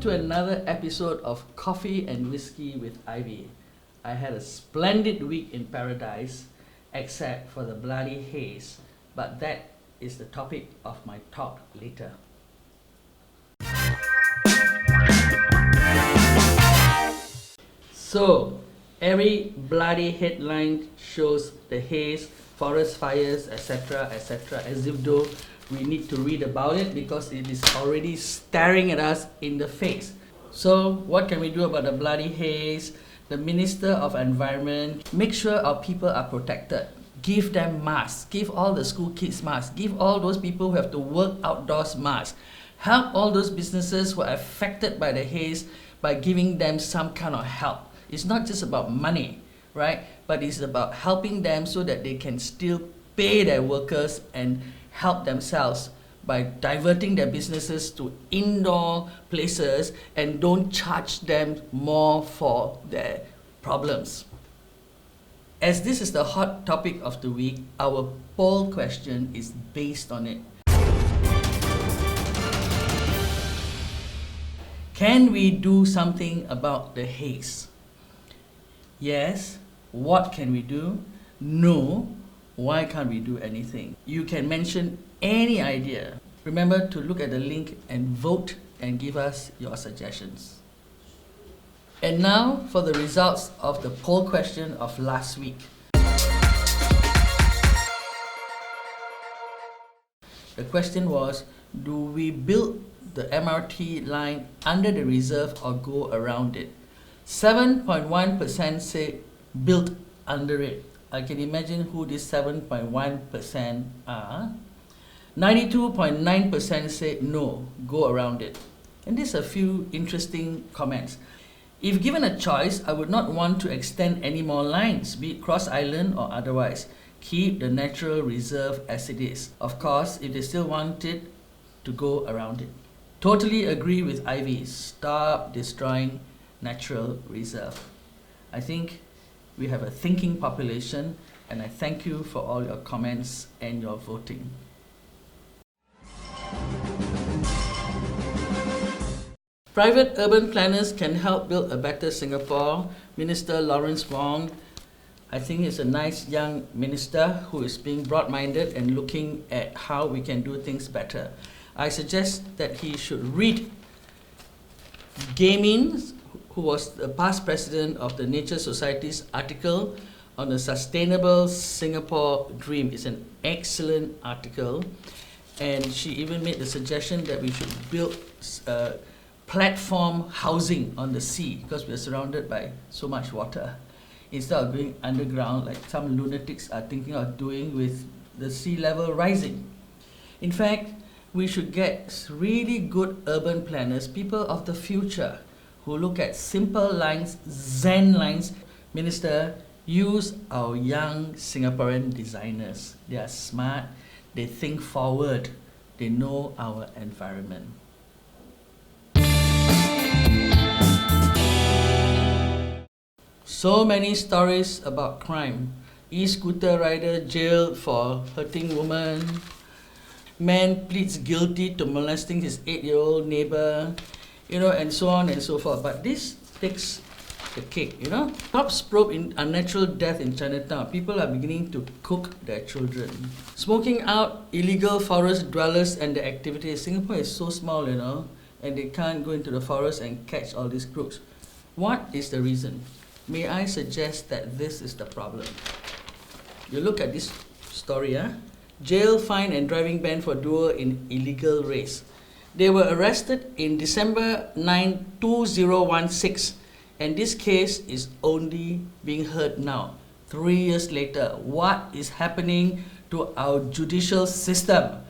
Welcome to another episode of Coffee and Whiskey with Ivy. I had a splendid week in paradise, except for the bloody haze, but that is the topic of my talk later. So, every bloody headline shows the haze, forest fires, etc., etc., as if though we need to read about it because it is already staring at us in the face. So, what can we do about the bloody haze? The Minister of Environment, make sure our people are protected. Give them masks. Give all the school kids masks. Give all those people who have to work outdoors masks. Help all those businesses who are affected by the haze by giving them some kind of help. It's not just about money, right? But it's about helping them so that they can still pay their workers and help themselves by diverting their businesses to indoor places and don't charge them more for their problems. As this is the hot topic of the week, our poll question is based on it. Can we do something about the haze? Yes. What can we do? No. Why can't we do anything? You can mention any idea. Remember to look at the link and vote and give us your suggestions. And now for the results of the poll question of last week. The question was, do we build the MRT line under the reserve or go around it? 7.1% say build under it. I can imagine who this 7.1% are. 92.9% say no, go around it. And there's a few interesting comments. If given a choice, I would not want to extend any more lines, be it cross island or otherwise. Keep the natural reserve as it is. Of course, if they still want it, to go around it. Totally agree with Ivy. Stop destroying natural reserve. I think we have a thinking population, and I thank you for all your comments and your voting. Private urban planners can help build a better Singapore. Minister Lawrence Wong, I think is a nice young minister who is being broad-minded and looking at how we can do things better. I suggest that he should read Gaming, who was the past president of the Nature Society's article on the Sustainable Singapore Dream. It's an excellent article, and she even made the suggestion that we should build platform housing on the sea because we're surrounded by so much water, instead of going underground like some lunatics are thinking of doing with the sea level rising. In fact, we should get really good urban planners, people of the future, who look at simple lines, Zen lines. Minister, use our young Singaporean designers. They are smart, they think forward, they know our environment. So many stories about crime. E-scooter rider jailed for hurting woman. Man pleads guilty to molesting his 8-year-old neighbor, and so on and so forth. But this takes the cake, Cops probe in unnatural death in Chinatown. People are beginning to cook their children. Smoking out illegal forest dwellers and their activities. Singapore is so small, and they can't go into the forest and catch all these crooks. What is the reason? May I suggest that this is the problem? You look at this story, Jail, fine and driving ban for duo in illegal race. They were arrested in December 9, 2016, and this case is only being heard now, 3 years later. What is happening to our judicial system?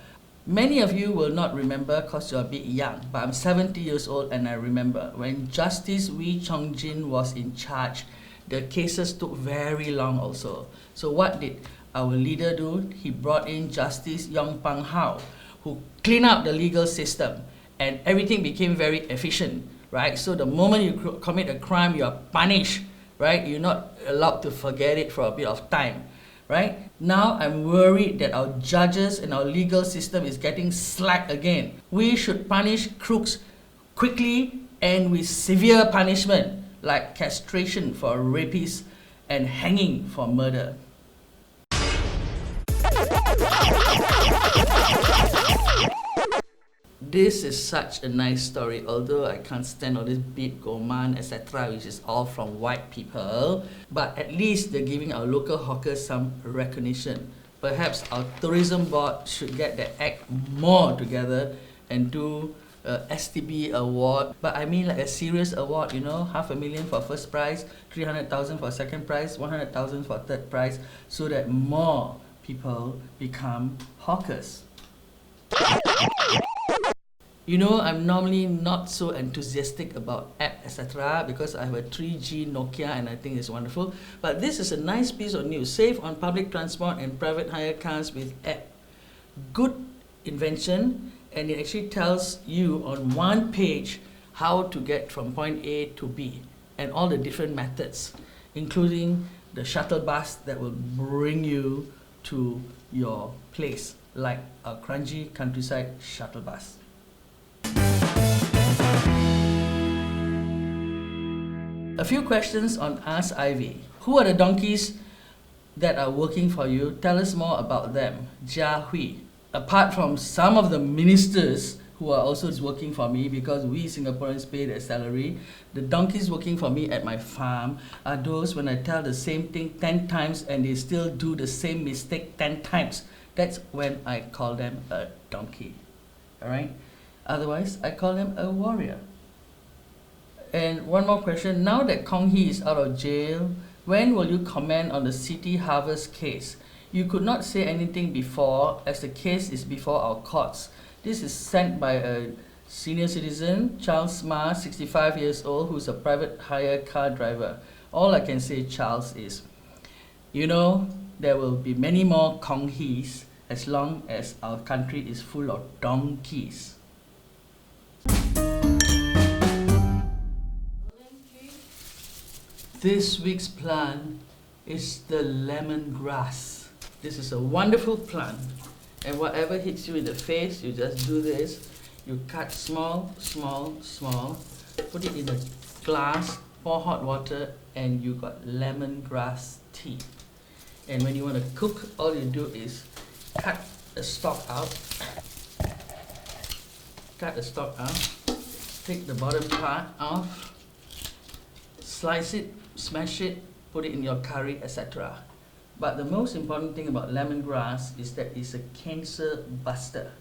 Many of you will not remember because you're a bit young, but I'm 70 years old and I remember when Justice Wee Chong Jin was in charge, the cases took very long also. So what did our leader do? He brought in Justice Yong Pang Hao, who cleaned up the legal system, and everything became very efficient, right? So the moment you commit a crime, you are punished, right? You're not allowed to forget it for a bit of time, right? Now I'm worried that our judges and our legal system is getting slack again. We should punish crooks quickly and with severe punishment like castration for rapists and hanging for murder. This is such a nice story, although I can't stand all this beep, goman, etc., which is all from white people. But at least they're giving our local hawkers some recognition. Perhaps our tourism board should get their act more together and do a STB award. But I mean like a serious award, you know, $500,000 for first prize, 300,000 for second prize, 100,000 for third prize, so that more people become hawkers. You know, I'm normally not so enthusiastic about app, etc., because I have a 3G Nokia and I think it's wonderful. But this is a nice piece of news. Save on public transport and private hire cars with app. Good invention, and it actually tells you on one page how to get from point A to B and all the different methods, including the shuttle bus that will bring you to your place, like a Kranji countryside shuttle bus. A few questions on Ask Ivy. Who are the donkeys that are working for you? Tell us more about them. Jia Hui. Apart from some of the ministers who are also working for me, because we Singaporeans pay their salary, the donkeys working for me at my farm are those when I tell the same thing 10 times and they still do the same mistake 10 times. That's when I call them a donkey. Alright? Otherwise, I call them a warrior. And one more question. Now that Kong Hee is out of jail, when will you comment on the City Harvest case? You could not say anything before, as the case is before our courts. This is sent by a senior citizen, Charles Ma, 65 years old, who's a private hire car driver. All I can say, Charles, is, you know, there will be many more Kong Hees as long as our country is full of donkeys. This week's plant is the lemongrass. This is a wonderful plant, and whatever hits you in the face, you just do this. You cut small, small, small, put it in a glass, pour hot water, and you got lemongrass tea. And when you want to cook, all you do is cut the stalk out. Cut the stalk out. Take the bottom part off. Slice it, smash it, put it in your curry, etc. But the most important thing about lemongrass is that it's a cancer buster.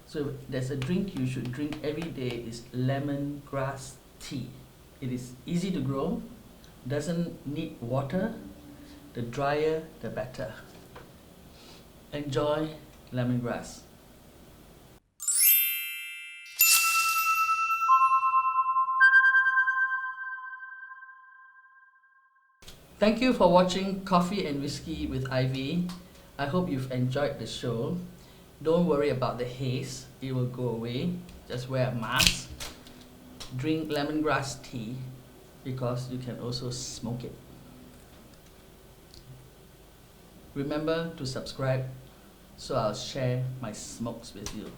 So if there's a drink you should drink every day, is lemongrass tea. It is easy to grow, doesn't need water. The drier, the better. Enjoy lemongrass. Thank you for watching Coffee and Whiskey with Ivy. I hope you've enjoyed the show. Don't worry about the haze, it will go away. Just wear a mask. Drink lemongrass tea, because you can also smoke it. Remember to subscribe so I'll share my smokes with you.